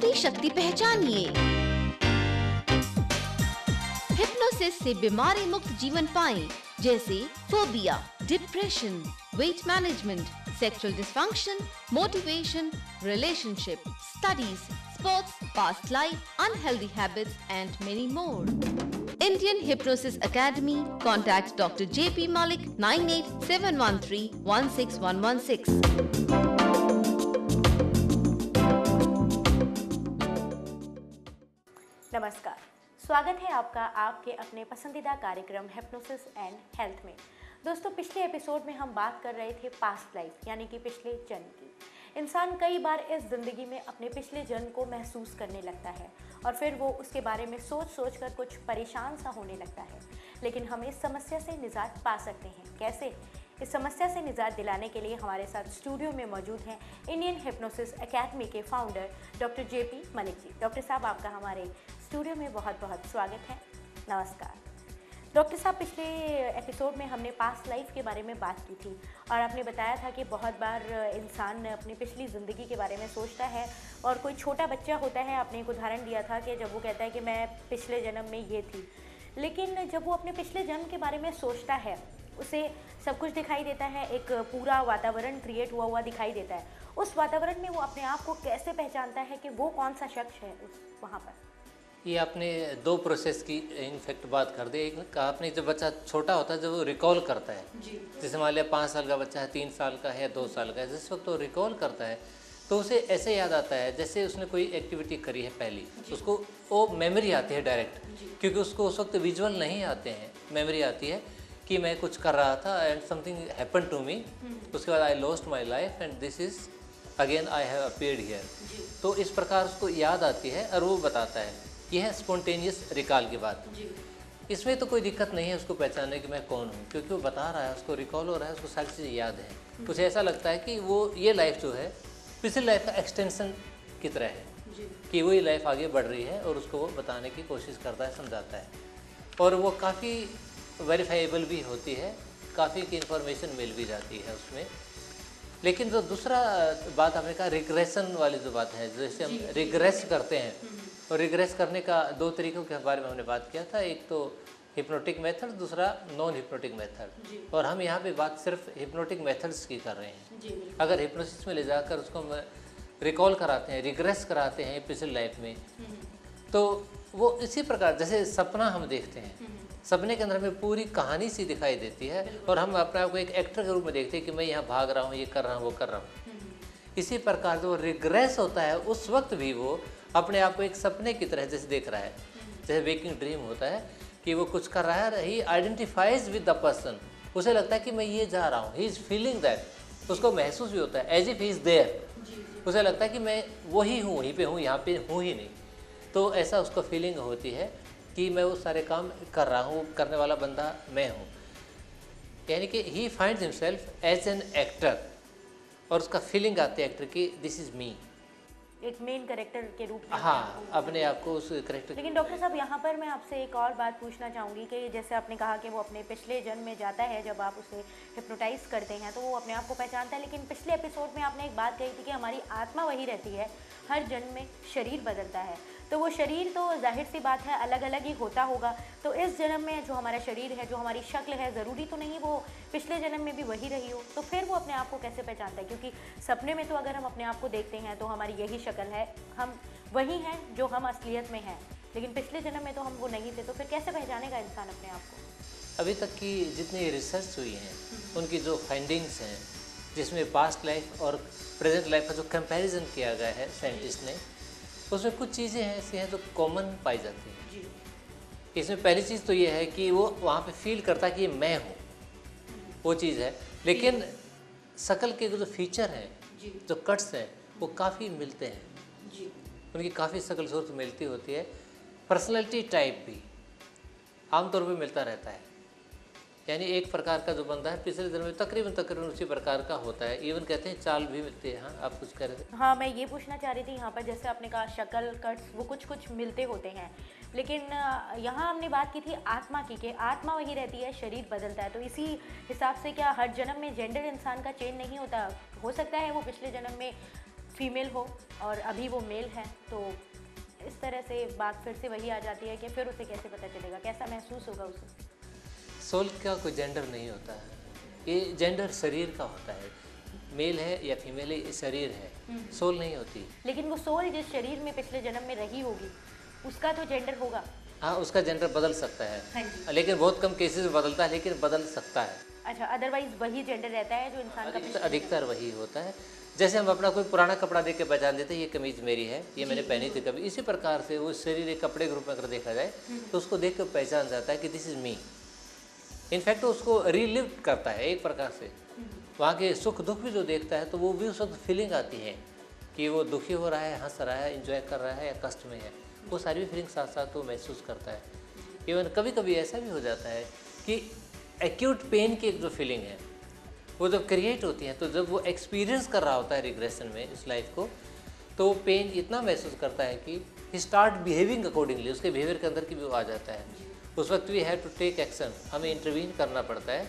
असली शक्ति पहचानिए। हिप्नोसिस से बीमारी मुक्त जीवन पाएं, जैसे phobia, depression, weight management, sexual dysfunction, motivation, relationship, studies, sports, past life, unhealthy habits and many more. Indian Hypnosis Academy. Contact Dr. J.P. Malik 9871316116. नमस्कार, स्वागत है आपका आपके अपने पसंदीदा कार्यक्रम हिप्नोसिस एंड हेल्थ में। दोस्तों, पिछले एपिसोड में हम बात कर रहे थे पास्ट लाइफ यानी कि पिछले जन्म की। इंसान कई बार इस ज़िंदगी में अपने पिछले जन्म को महसूस करने लगता है और फिर वो उसके बारे में सोच कर कुछ परेशान सा होने लगता है। लेकिन हम इस समस्या से निजात पा सकते हैं। कैसे? इस समस्या से निजात दिलाने के लिए हमारे साथ स्टूडियो में मौजूद हैं इंडियन हिप्नोसिस एकेडमी के founder doctor JP Malik ji. Doctor साहब, आपका हमारे स्टूडियो में बहुत बहुत स्वागत है। नमस्कार डॉक्टर साहब। पिछले एपिसोड में हमने पास्ट लाइफ के बारे में बात की थी और आपने बताया था कि बहुत बार इंसान अपनी पिछली ज़िंदगी के बारे में सोचता है और कोई छोटा बच्चा होता है, आपने एक उदाहरण दिया था कि जब वो कहता है कि मैं पिछले जन्म में ये थी, लेकिन जब वो अपने पिछले जन्म के बारे में सोचता है उसे सब कुछ दिखाई देता है, एक पूरा वातावरण क्रिएट हुआ दिखाई देता है। उस वातावरण में वो अपने आप को कैसे पहचानता है कि वो कौन सा शख्स है उस वहाँ पर? ये आपने दो प्रोसेस की इनफैक्ट बात कर दी। एक आपने जब बच्चा छोटा होता है, जब वो रिकॉल करता है, जैसे मान लिया 5 साल का बच्चा है, 3 साल का है, 2 साल का है, जिस वक्त वो रिकॉल करता है तो उसे ऐसे याद आता है जैसे उसने कोई एक्टिविटी करी है पहली, उसको वो मेमोरी आती है डायरेक्ट, क्योंकि उसको उस वक्त विजुअल नहीं आते हैं। मेमोरी आती है कि मैं कुछ कर रहा था and something happen to me, उसके बाद I lost my life and this is again I have appeared here. तो इस प्रकार उसको याद आती है और वो बताता है। यह है स्पॉन्टेनियस रिकॉल की बात। इसमें तो कोई दिक्कत नहीं है उसको पहचानने कि मैं कौन हूँ, क्योंकि वो बता रहा है, उसको रिकॉल हो रहा है, उसको सारी चीज़ें याद है। उसे ऐसा लगता है कि वो ये लाइफ जो है पिछली लाइफ का एक्सटेंशन की तरह है, कि वही लाइफ आगे बढ़ रही है और उसको वो बताने की कोशिश करता है, समझाता है। और वो काफ़ी वेरीफाइबल भी होती है, काफ़ी की इन्फॉर्मेशन मिल भी जाती है उसमें। लेकिन जो दूसरा बात आपने कहा, रिग्रेशन वाली जो बात है, जैसे हम रिग्रेस करते हैं, और रिग्रेस करने का 2 तरीक़ों के बारे में हमने बात किया था। एक तो हिप्नोटिक मेथड, दूसरा नॉन हिप्नोटिक मेथड। और हम यहाँ पे बात सिर्फ हिप्नोटिक मेथड्स की कर रहे हैं। अगर हिप्नोसिस में ले जाकर उसको हम रिकॉल कराते हैं, रिग्रेस कराते हैं पिछली लाइफ में, तो वो इसी प्रकार जैसे सपना हम देखते हैं, सपने के अंदर हमें पूरी कहानी सी दिखाई देती है और हम अपने आप को एक एक्टर के रूप में देखते हैं कि मैं यहाँ भाग रहा हूँ, ये कर रहा हूँ, वो कर रहा हूँ। इसी प्रकार जो रिग्रेस होता है उस वक्त भी वो अपने आप को एक सपने की तरह जैसे देख रहा है, जैसे वेकिंग ड्रीम होता है कि वो कुछ कर रहा है, ही आइडेंटिफाइज विद द पर्सन। उसे लगता है कि मैं ये जा रहा हूँ, ही इज़ फीलिंग दैट, उसको महसूस भी होता है as if he is there. उसे लगता है कि मैं वही हूँ, वहीं पे हूँ, यहाँ पे हूँ ही नहीं। तो ऐसा उसको फीलिंग होती है कि मैं वो सारे काम कर रहा हूँ, करने वाला बंदा मैं हूँ। यानी कि he finds himself as an actor, और उसका फीलिंग आती है एक्टर की, दिस इज़ मी, एक मेन कैरेक्टर के रूप में। हाँ, अपने आप को उस कैरेक्टर। लेकिन डॉक्टर साहब, यहाँ पर मैं आपसे एक और बात पूछना चाहूँगी कि जैसे आपने कहा कि वो अपने पिछले जन्म में जाता है, जब आप उसे हिप्नोटाइज करते हैं तो वो अपने आप को पहचानता है। लेकिन पिछले एपिसोड में आपने एक बात कही थी कि हमारी आत्मा वही रहती है, हर जन्म में शरीर बदलता है। तो वो शरीर तो जाहिर सी बात है अलग अलग ही होता होगा। तो इस जन्म में जो हमारा शरीर है, जो हमारी शक्ल है, ज़रूरी तो नहीं वो पिछले जन्म में भी वही रही हो। तो फिर वो अपने आप को कैसे पहचानता है? क्योंकि सपने में तो अगर हम अपने आप को देखते हैं तो हमारी यही शक्ल है, हम वही हैं जो हम असलियत में हैं, लेकिन पिछले जन्म में तो हम वो नहीं थे। तो फिर कैसे पहचानेगा इंसान अपने आप को? अभी तक की जितनी रिसर्च हुई हैं उनकी जो फाइंडिंग्स हैं, जिसमें पास्ट लाइफ और प्रेजेंट लाइफ का जो कंपैरिजन किया गया है साइंटिस्ट ने, उसमें कुछ चीज़ें हैं ऐसी हैं जो कॉमन पाई जाती हैं। इसमें पहली चीज़ तो ये है कि वो वहाँ पे फील करता है कि ये मैं हूँ, वो चीज़ है। लेकिन शक्ल के जो फीचर हैं, जो कट्स हैं, वो काफ़ी मिलते हैं, उनकी काफ़ी शक्ल सूरत मिलती होती है। पर्सनैलिटी टाइप भी आमतौर पे मिलता रहता है। यानी एक प्रकार का जो बंदा है पिछले जन्म में तकरीबन उसी प्रकार का होता है। इवन कहते हैं चाल भी मिलती है। हाँ, आप कुछ कह रहे थे? हाँ, मैं ये पूछना चाह रही थी यहाँ पर, जैसे आपने कहा शक्ल कट्स वो कुछ मिलते होते हैं, लेकिन यहाँ हमने बात की थी आत्मा की, कि आत्मा वही रहती है, शरीर बदलता है। तो इसी हिसाब से क्या हर जन्म में जेंडर इंसान का चेंज नहीं होता? हो सकता है वो पिछले जन्म में फीमेल हो और अभी वो मेल है, तो इस तरह से बात फिर से वही आ जाती है कि फिर उसे कैसे पता चलेगा, कैसा महसूस होगा उसे? सोल का कोई जेंडर नहीं होता है, ये जेंडर शरीर का होता है। मेल है या फीमेल है, ये शरीर है, सोल नहीं होती। लेकिन वो सोल जिस शरीर में पिछले जन्म में रही होगी उसका तो जेंडर होगा। हाँ, उसका जेंडर बदल सकता है। हाँ जी। लेकिन बहुत कम केसेस में बदलता है, लेकिन बदल सकता है। अच्छा, अदरवाइज वही जेंडर रहता है जो इंसान का पिछले अधिकतर वही होता है। जैसे हम अपना कोई पुराना कपड़ा देख के पहचान देते हैं, ये कमीज मेरी है, ये मैंने पहनी थी कभी। इसी प्रकार से वो शरीर एक कपड़े के रूप में अगर देखा जाए तो उसको देख कर पहचान जाता है कि दिस इज मी। इनफैक्ट उसको रिलिव करता है एक प्रकार से। वहाँ के सुख दुख भी जो देखता है तो वो भी उस वक्त फीलिंग आती है कि वो दुखी हो रहा है, हंस रहा है, इंजॉय कर रहा है या कष्ट में है। वो सारी फीलिंग साथ साथ वो महसूस करता है। इवन कभी कभी ऐसा भी हो जाता है कि एक्यूट पेन की एक जो फीलिंग है वो जब क्रिएट होती है, तो जब वो एक्सपीरियंस कर रहा होता है रिग्रेशन में इस लाइफ को, तो वो पेन इतना महसूस करता है कि ही स्टार्ट बिहेविंग अकॉर्डिंगली, उसके बिहेवियर के अंदर की भी वो आ जाता है। उस वक्त we have to take action, हमें इंटरवीन करना पड़ता है,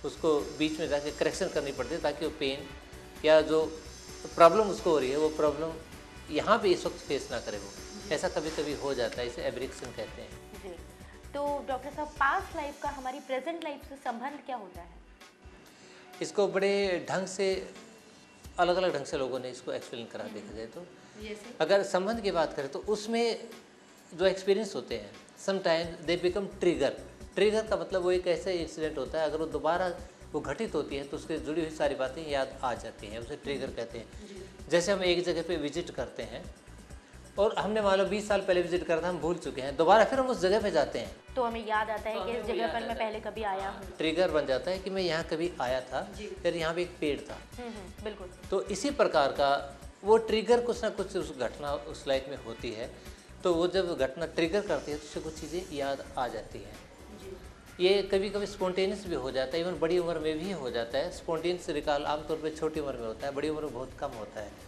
उसको बीच में जाके करेक्शन करनी पड़ती है ताकि वो पेन या जो प्रॉब्लम उसको हो रही है वो प्रॉब्लम यहाँ पे इस वक्त फेस ना करे। वो ऐसा कभी कभी हो जाता है, इसे एब्रिक्शन कहते हैं। जी, तो डॉक्टर साहब पास्ट लाइफ का हमारी प्रेजेंट लाइफ से संबंध क्या होता है? इसको बड़े ढंग से अलग अलग ढंग से लोगों ने इसको एक्सप्लेन करा देखा जाए तो। अगर संबंध की बात करें तो उसमें जो एक्सपीरियंस होते हैं sometimes they become trigger. Trigger का मतलब वो एक ऐसा इंसिडेंट होता है, अगर वो दोबारा वो घटित होती है तो उसके जुड़ी हुई सारी बातें याद आ जाती हैं, उसे ट्रिगर कहते हैं। जैसे हम एक जगह पे विजिट करते हैं और हमने मान लो 20 साल पहले विजिट करा था, हम भूल चुके हैं, दोबारा फिर हम उस जगह पे जाते हैं तो हमें याद आता है कि इस जगह पर मैं पहले कभी आया हूँ। ट्रिगर बन जाता है कि मैं यहाँ कभी आया था, फिर यहाँ पे एक पेड़ था। बिल्कुल। तो इसी प्रकार का वो ट्रिगर कुछ ना कुछ उस घटना उस लाइफ में होती है, तो वो जब घटना ट्रिगर करती है तो उससे कुछ चीज़ें याद आ जाती हैं। ये कभी कभी स्पॉन्टेनियस भी हो जाता है, इवन बड़ी उम्र में भी हो जाता है। स्पॉन्टेनियस रिकॉल आमतौर पर छोटी उम्र में होता है, बड़ी उम्र में बहुत कम होता है।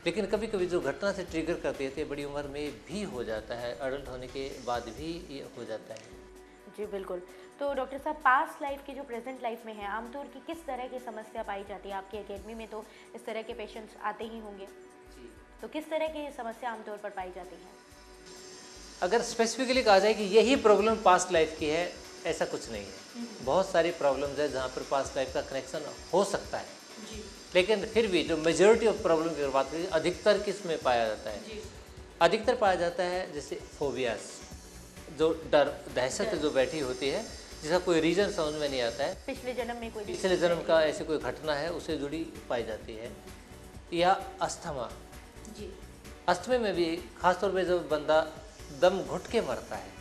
लेकिन कभी कभी जो घटना से ट्रिगर करती है बड़ी उम्र में भी हो जाता है, एडल्ट होने के बाद भी ये हो जाता है। जी बिल्कुल। तो डॉक्टर साहब पास्ट लाइफ की जो प्रेजेंट लाइफ में है आमतौर की किस तरह की समस्या पाई जाती है? आपकी एकेडमी में तो इस तरह के पेशेंट्स आते ही होंगे, तो किस तरह की समस्या आमतौर पर पाई जाती है? अगर स्पेसिफिकली कहा जाए कि यही प्रॉब्लम पास्ट लाइफ की है, ऐसा कुछ नहीं है। बहुत सारी प्रॉब्लम्स है जहाँ पर पास्ट लाइफ का कनेक्शन हो सकता है, लेकिन फिर भी जो मेजॉरिटी ऑफ प्रॉब्लम की बात करें अधिकतर किस में पाया जाता है? अधिकतर पाया जाता है जैसे फोबियास, जो डर दहशत जो बैठी होती है जिसका कोई रीज़न समझ में नहीं आता है, पिछले जन्म में कोई पिछले जन्म का ऐसी कोई घटना है उससे जुड़ी पाई जाती है। या अस्थमा, अस्थमे में भी खासतौर पे जब बंदा दम घुट के मरता है,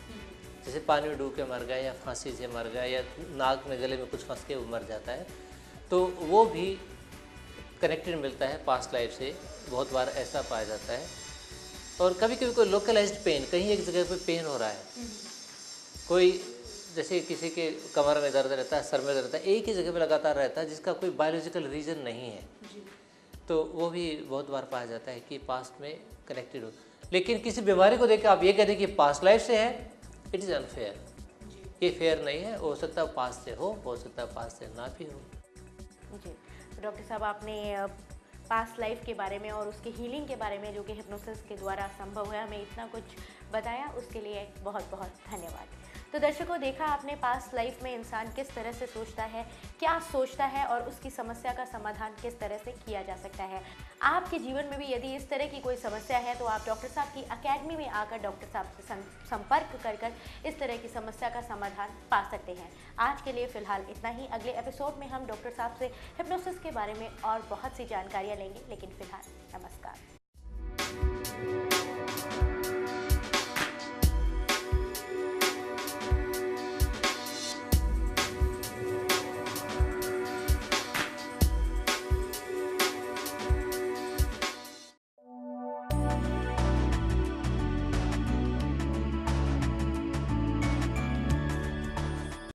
जैसे पानी में डूब के मर गया या फांसी से मर गया या नाक में गले में कुछ फंस के वो मर जाता है, तो वो भी कनेक्टेड मिलता है पास्ट लाइफ से। बहुत बार ऐसा पाया जाता है। और कभी कभी कोई लोकलाइज्ड पेन, कहीं एक जगह पे पेन हो रहा है, कोई जैसे किसी के कमर में दर्द रहता है, सर में दर्द रहता है, एक ही जगह पे लगातार रहता है जिसका कोई बायोलॉजिकल रीज़न नहीं है, तो वो भी बहुत बार पाया जाता है कि पास्ट में कनेक्टेड हो। लेकिन किसी बीमारी को देख के आप ये कहते हैं कि पास्ट लाइफ से है, इट इज़ अनफेयर। ये फेयर नहीं है। हो सकता है पास्ट से हो सकता है पास्ट से ना भी हो। जी डॉक्टर साहब, आपने पास्ट लाइफ के बारे में और उसके हीलिंग के बारे में जो कि हिप्नोसिस के द्वारा संभव है हमें इतना कुछ बताया, उसके लिए बहुत बहुत धन्यवाद। तो दर्शकों, देखा आपने पास्ट लाइफ में इंसान किस तरह से सोचता है, क्या सोचता है और उसकी समस्या का समाधान किस तरह से किया जा सकता है। आपके जीवन में भी यदि इस तरह की कोई समस्या है तो आप डॉक्टर साहब की एकेडमी में आकर डॉक्टर साहब से संपर्क कर इस तरह की समस्या का समाधान पा सकते हैं। आज के लिए फ़िलहाल इतना ही। अगले एपिसोड में हम डॉक्टर साहब से हिप्नोसिस के बारे में और बहुत सी जानकारियाँ लेंगे, लेकिन फ़िलहाल नमस्कार।